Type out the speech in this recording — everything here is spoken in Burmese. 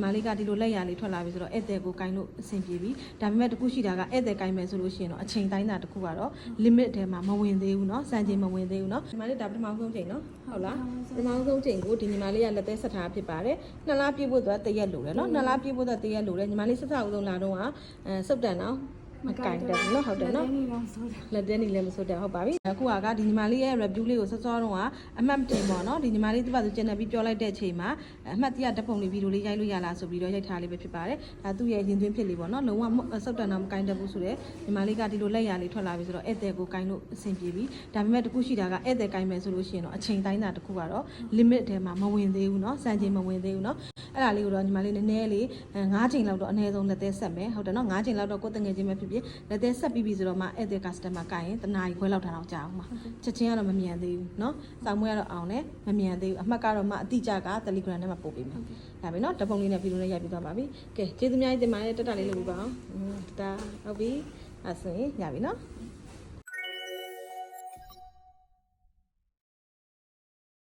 မာလေးကဒီလိုလက်ရလေးထွက်လာပြီဆိုတော့ဧည့်သည်ကိုကိုင်းလို့အဆင်ပြေပြီဒါပေမဲ့တခုရှိတာကဧည့်သည်ကိုင်းမယ်ဆိုလို့ရှိရင်တော့အချိန်တိုင်းတာတခုကတော့ limit ထဲမှာမဝင်သေးဘူးเนาะစံချိန်မဝင်သေးဘူးเนาะညီမလေးဒါပထမဆုံးချိန်เนาะဟုတ်လားပထမဆုံးချိန်ကိုဒီညီမလေးကလက်သေးဆက်ထားဖြစ်ပါတယ်နှစ်လားပြည့်ဖို့တော့တရက်လိုတယ်เนาะနှစ်လားပြည့်ဖို့တော့တရက်လိုတယ်ညီမလေးဆက်စဦးဆုံးလာတော့ကစုပ်တန်တော့မကင်တယ်နော်ဟုတ်တယ်နော်လက်တဲနေလည်းမဆိုးတယ်ဟုတ်ပါပြီအခုကဒီညီမလေးရဲ့ review လေးကိုစောစောတော့ကအမှတ်တင်ပေါ့နော်ဒီညီမလေးသူ့ဘာသူကျန်နေပြီးပြောလိုက်တဲ့အချိန်မှာအမှတ်တရဓာတ်ပုံလေးဗီဒီယိုလေးရိုက်လို့ရလားဆိုပြီးတော့ရိုက်ထားလေးပဲဖြစ်ပါတယ်ဒါသူ့ရဲ့ရင်သွင်းဖြစ်လေးပေါ့နော်လုံးဝစောက်တန်တော့မကင်တတ်ဘူးဆိုတော့ညီမလေးကဒီလိုလက်ရလေးထွက်လာပြီဆိုတော့ဧည့်သည်ကိုကိုင်းလို့အဆင်ပြေပြီဒါပေမဲ့တခုရှိတာကဧည့်သည်ကိုင်းမယ်ဆိုလို့ရှိရင်တော့အချိန်တိုင်းတာတခုကတော့ limit ထဲမှာမဝင်သေးဘူးเนาะစံချိန်မဝင်သေးဘူးเนาะအဲ့ဒါလေးကိုတော့ညီမလေးနည်းနည်းလေး9ချိန်လောက်တော့အနည်းဆုံးလက်သေးဆက်မယ်ဟုတ်တယ်နော်9ချိန်လောက်တော့ကိုယ်တငယ်ချင်းပဲဖြစ်ဖြစ်လက်သေးဆက်ပြီးပြီဆိုတော့မှဧည့်သည် customer ကိုင်းရင်တနားရီခွဲလောက်ထားတော့ကြာအောင်ပါချက်ချင်းကတော့မမြန်သေးဘူးเนาะစောင်းမွေးကတော့အောင်တယ်မမြန်သေးဘူးအမှတ်ကတော့မှအတိအကျက Telegram ထဲမှာပို့ပေးမယ်ဒါပဲเนาะဓာတ်ပုံလေးနဲ့ဗီဒီယိုလေးရိုက်ပြီးသွားပါပြီကဲကျေးဇူးများတင်ပါတယ်တက်တာလေးလုပ်ပြီးပါအောင်ဒါဟုတ်ပြီအဲ့ဆိုရင်ရပြီเนาะ